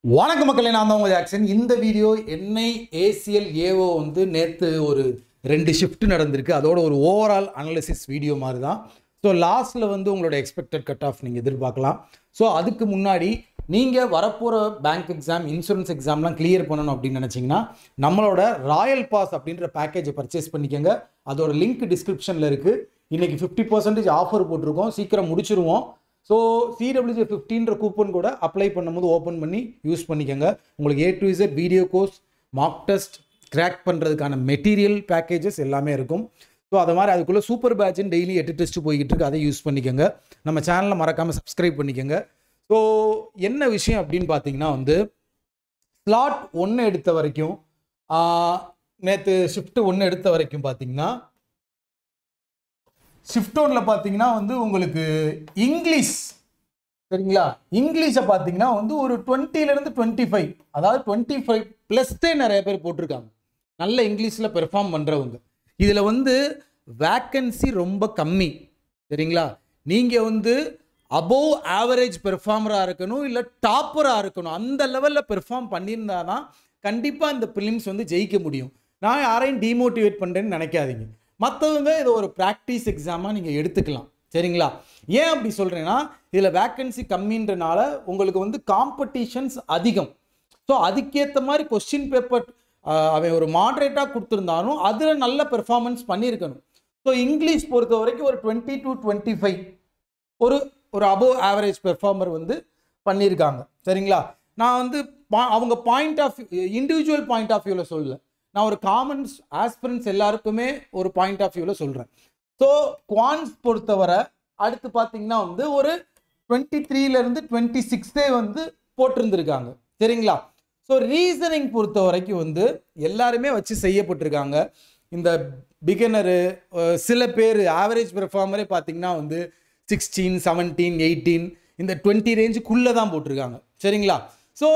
வணக்க மக்களே, நான் தான் உங்கள் ஜாக்சன். இந்த வீடியோ என்ஐ ஏசிஎல் ஏஓ வந்து நேற்று ஒரு 2 ஷிஃப்ட் நடந்திருக்கு. அதோட ஒரு ஓவரால் அனாலிசிஸ் வீடியோ மாதிரி தான். ஸோ லாஸ்ட்டில் வந்து உங்களோட எக்ஸ்பெக்டட் கட் ஆஃப் நீங்கள் எதிர்பார்க்கலாம். ஸோ அதுக்கு முன்னாடி நீங்கள் வரப்போகிற பேங்க் எக்ஸாம், இன்சூரன்ஸ் எக்ஸாம்லாம் கிளியர் பண்ணணும் அப்படின்னு நினச்சிங்கன்னா நம்மளோட ராயல் பாஸ் அப்படின்ற பேக்கேஜை பர்ச்சேஸ் பண்ணிக்கோங்க. அதோட லிங்க் டிஸ்கிரிப்ஷனில் இருக்குது. இன்றைக்கி 50% ஆஃபர் போட்டிருக்கோம், சீக்கிரம் முடிச்சிருவோம். ஸோ CWJ15 கூப்பன் கூட அப்ளை பண்ணும்போது ஓப்பன் பண்ணி யூஸ் பண்ணிக்கோங்க. உங்களுக்கு A to Z video course, mark test, crack பண்ணுறதுக்கான மெட்டீரியல் பேக்கேஜஸ் எல்லாமே இருக்கும். ஸோ அது மாதிரி அதுக்குள்ளே சூப்பர் பேட்ச்னு டெய்லி 8 டெஸ்ட் போய்கிட்டு இருக்கு, அதை யூஸ் பண்ணிக்கோங்க. நம்ம சேனலை மறக்காமல் சப்ஸ்கிரைப் பண்ணிக்கோங்க. ஸோ என்ன விஷயம் அப்படின்னு பார்த்தீங்கன்னா வந்து ஸ்லாட் 1 எடுத்த வரைக்கும், நேற்று ஷிஃப்ட் 1 எடுத்த வரைக்கும் பார்த்தீங்கன்னா ஷிஃப்ட் 1ல பார்த்தீங்கன்னா வந்து உங்களுக்கு இங்கிலீஷ், சரிங்களா, இங்கிலீஷை பார்த்தீங்கன்னா வந்து ஒரு 20லேருந்து 25, அதாவது 25+ நிறைய பேர் போட்டிருக்காங்க. நல்ல இங்கிலீஷில் பெர்ஃபார்ம் பண்ணுறவங்க. இதில் வந்து வேக்கன்சி ரொம்ப கம்மி, சரிங்களா. நீங்கள் வந்து அபோவ் ஆவரேஜ் பெர்ஃபார்மராக இருக்கணும், இல்லை டாப்பராக இருக்கணும். அந்த லெவலில் பெர்ஃபார்ம் பண்ணியிருந்தா தான் கண்டிப்பாக இந்த ப்ரிலிம்ஸ் வந்து ஜெயிக்க முடியும். நான் யாரையும் டிமோட்டிவேட் பண்ணுறேன்னு நினைக்காதீங்க. மற்றவங்க இதை ஒரு ப்ராக்டிஸ் எக்ஸாமாக நீங்கள் எடுத்துக்கலாம், சரிங்களா. ஏன் அப்படி சொல்கிறேன்னா, இதில் வேக்கன்சி கம்மின்றனால உங்களுக்கு வந்து காம்படிஷன்ஸ் அதிகம். ஸோ அதுக்கேற்ற மாதிரி கொஸ்டின் பேப்பர் அவன் ஒரு மாட்ரேட்டாக கொடுத்துருந்தாலும் அதில் நல்ல பெர்ஃபார்மன்ஸ் பண்ணியிருக்கணும். ஸோ இங்கிலீஷ் பொறுத்த வரைக்கும் ஒரு 20 to 25 ஒரு அபோவ் ஆவரேஜ் பெர்ஃபார்மர் வந்து பண்ணியிருக்காங்க, சரிங்களா. நான் வந்து அவங்க point of individual point of வியூவில் சொல்லலை, நான் ஒரு காமன்ஸ் ஆஸ்பிரன்ஸ் எல்லாருக்குமே ஒரு பாயிண்ட் ஆஃப் வியூவில் சொல்கிறேன். ஸோ குவான்ஸ் பொறுத்தவரை அடுத்து பார்த்தீங்கன்னா வந்து ஒரு 23லேருந்து 26 வந்து போட்டிருந்துருக்காங்க, சரிங்களா. ஸோ ரீசனிங் பொறுத்த வரைக்கும் வந்து எல்லாருமே வச்சு செய்யப்பட்டிருக்காங்க. இந்த பிகினரு சில பேர் ஆவரேஜ் பெர்ஃபார்மரே பார்த்தீங்கன்னா வந்து 16, 17, 18 இந்த 20 ரேஞ்சுக்குள்ளே தான் போட்டிருக்காங்க, சரிங்களா. ஸோ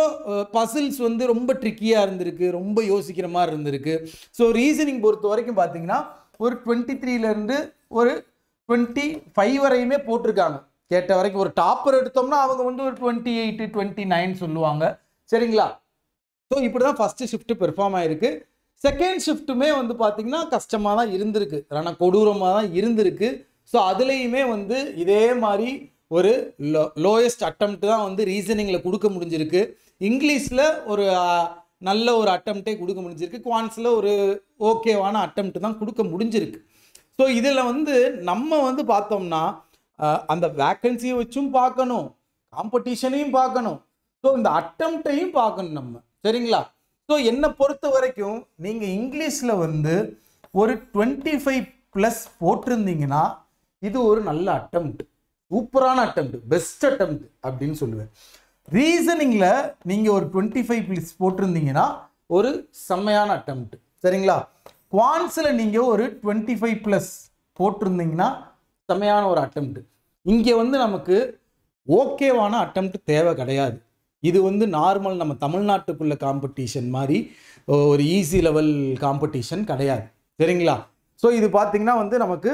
பசில்ஸ் வந்து ரொம்ப ட்ரிக்கியாக இருந்திருக்கு, ரொம்ப யோசிக்கிற மாதிரி இருந்திருக்கு. ஸோ ரீசனிங் பொறுத்த வரைக்கும் பார்த்தீங்கன்னா ஒரு 23லேருந்து ஒரு 25 வரையுமே போட்டிருக்காங்க. கேட்ட வரைக்கும் ஒரு டாப்பர் எடுத்தோம்னா அவங்க வந்து ஒரு 28, 29 சொல்லுவாங்க, சரிங்களா. ஸோ இப்படி தான் ஃபஸ்ட்டு ஷிஃப்ட்டு பெர்ஃபார்ம் ஆகிருக்கு. செகண்ட் ஷிஃப்ட்டுமே வந்து பார்த்திங்கன்னா கஷ்டமாக தான் இருந்திருக்கு, ஆனால் கொடூரமாக தான் இருந்திருக்கு. ஸோ அதுலேயுமே வந்து இதே மாதிரி ஒரு லோயஸ்ட் அட்டம்ப்ட் தான் வந்து ரீசனிங்கில் கொடுக்க முடிஞ்சிருக்கு. இங்கிலீஷில் ஒரு நல்ல ஒரு அட்டம்ப்டே கொடுக்க முடிஞ்சிருக்கு. குவான்ஸில் ஒரு ஓகேவான அட்டம்ப்ட் தான் கொடுக்க முடிஞ்சிருக்கு. ஸோ இதில் வந்து நம்ம வந்து பார்த்தோம்னா அந்த வேக்கன்சியை வச்சும் பார்க்கணும், காம்படிஷனையும் பார்க்கணும், ஸோ இந்த அட்டம்ப்டையும் பார்க்கணும் நம்ம, சரிங்களா. ஸோ என்னை பொறுத்த வரைக்கும் நீங்கள் இங்கிலீஷில் வந்து ஒரு 25+ போட்டிருந்தீங்கன்னா இது ஒரு நல்ல அட்டம்ப்ட், சூப்பரான அட்டம்ப்ட், பெஸ்ட் அட்டம்ப்ட் அப்படின்னு சொல்லுவேன். ரீசனிங்கில் நீங்கள் ஒரு 25+ போட்டிருந்தீங்கன்னா ஒரு செம்மையான அட்டம்ப்ட், சரிங்களா. குவான்ஸில் நீங்கள் ஒரு 25+ போட்டிருந்தீங்கன்னா செம்மையான ஒரு அட்டம்ப்ட். இங்கே வந்து நமக்கு ஓகேவான அட்டம்ப்ட் தேவை கிடையாது. இது வந்து நார்மல் நம்ம தமிழ்நாட்டுக்குள்ள காம்படிஷன் மாதிரி ஒரு ஈஸி லெவல் காம்படிஷன் கிடையாது, சரிங்களா. ஸோ இது பார்த்திங்கன்னா வந்து நமக்கு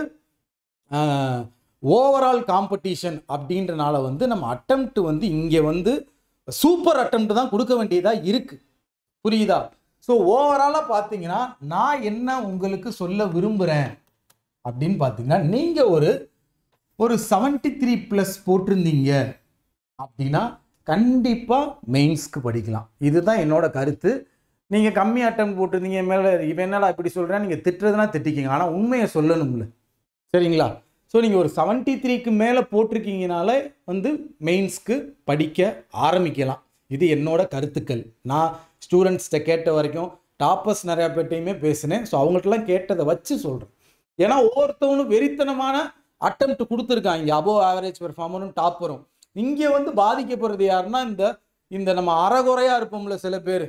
ஓவரால் காம்படிஷன் அப்படின்றனால வந்து நம்ம அட்டம்ப்ட் வந்து இங்கே வந்து சூப்பர் அட்டம்ப்ட் தான் கொடுக்க வேண்டியதாக இருக்குது, புரியுதா. ஸோ ஓவராலாக பார்த்தீங்கன்னா நான் என்ன உங்களுக்கு சொல்ல விரும்புகிறேன் அப்படின்னு பார்த்தீங்கன்னா, நீங்கள் ஒரு 73+ போட்டிருந்தீங்க அப்படின்னா கண்டிப்பாக மெயின்ஸ்க்கு படிக்கலாம். இதுதான் என்னோட கருத்து. நீங்கள் கம்மி அட்டம் போட்டிருந்தீங்க மேலே இவன் என்னடா இப்படி சொல்கிறேன், நீங்கள் திட்டுறதுனா திட்டிக்கிங்க, ஆனால் உண்மையை சொல்லணும்ல, சரிங்களா. ஸோ நீங்கள் ஒரு 73க்கு மேலே போட்டிருக்கீங்கனால வந்து மெயின்ஸ்க்கு படிக்க ஆரம்பிக்கலாம். இது என்னோட கருத்துக்கள். நான் ஸ்டூடெண்ட்ஸ்கிட்ட கேட்ட வரைக்கும் டாப்பர்ஸ் நிறையா பேர்ட்டையுமே பேசினேன். ஸோ அவங்கள்ட்டலாம் கேட்டதை வச்சு சொல்கிறேன். ஏன்னா ஒவ்வொருத்தவனும் வெறித்தனமான அட்டம்ப்ட் கொடுத்துருக்காங்க, அபோவ் ஆவரேஜ் பெர்ஃபார்மரும் டாப்பரும். இங்கே வந்து பாதிக்கப்படுறது யாருன்னா இந்த நம்ம அறகுறையாக இருப்போம்ல, சில பேர்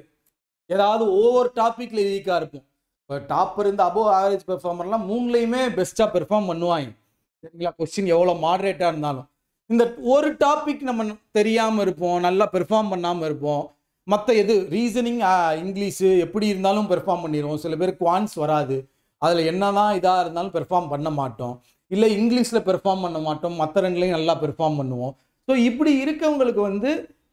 ஏதாவது ஒவ்வொரு டாப்பிக்கில் வீக்காக இருப்போம். இப்போ டாப்பர் இந்த அபோவ் ஆவரேஜ் பெர்ஃபார்மர்லாம் 3லையுமே பெஸ்ட்டாக பெர்ஃபார்ம் பண்ணுவாங்க, சரிங்களா. கொஸ்டின் எவ்வளோ மாடரேட்டாக இருந்தாலும் இந்த ஒரு டாபிக் நம்ம தெரியாமல் இருப்போம், நல்லா பெர்ஃபார்ம் பண்ணாமல் இருப்போம். மற்ற எது ரீசனிங், இங்கிலீஷு எப்படி இருந்தாலும் பெர்ஃபார்ம் பண்ணிடுவோம். சில பேர் குவான்ஸ் வராது, அதில் என்ன தான் இதாக இருந்தாலும் பெர்ஃபார்ம் பண்ண மாட்டோம், இல்லை இங்கிலீஷில் பெர்ஃபார்ம் பண்ண மாட்டோம், மற்ற ரெண்டுலையும் நல்லா பெர்ஃபார்ம் பண்ணுவோம். ஸோ இப்படி இருக்கவங்களுக்கு வந்து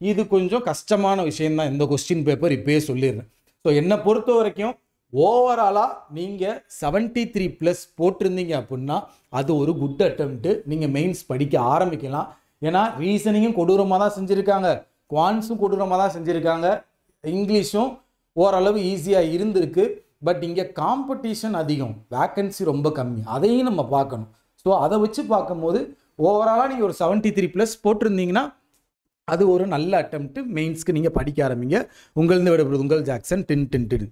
இது கொஞ்சம் கஷ்டமான விஷயம்தான் இந்த கொஸ்டின் பேப்பர் இப்போயே சொல்லிடுறேன். ஸோ என்னை பொறுத்த வரைக்கும் ஓவராலாக நீங்கள் 73 ப்ளஸ் போட்டிருந்தீங்க அப்படின்னா அது ஒரு குட் அட்டெம்ப்ட்டு. நீங்கள் மெயின்ஸ் படிக்க ஆரம்பிக்கலாம். ஏன்னா ரீசனிங்கும் கொடூரமாக தான் செஞ்சுருக்காங்க, குவான்ஸும் கொடூரமாக தான் செஞ்சுருக்காங்க, இங்கிலீஷும் ஓரளவு ஈஸியாக இருந்திருக்கு. பட் இங்கே காம்படிஷன் அதிகம், வேக்கன்சி ரொம்ப கம்மி, அதையும் நம்ம பார்க்கணும். ஸோ அதை வச்சு பார்க்கும்போது ஓவராலாக நீங்கள் ஒரு 73 ப்ளஸ் போட்டிருந்தீங்கன்னா அது ஒரு நல்ல அட்டெம்ப்ட்டு. மெயின்ஸ்க்கு நீங்கள் படிக்க ஆரம்பிங்க. உங்களிருந்து விடைபெறுவது உங்கள் ஜாக்சன். டின் டின் டின்.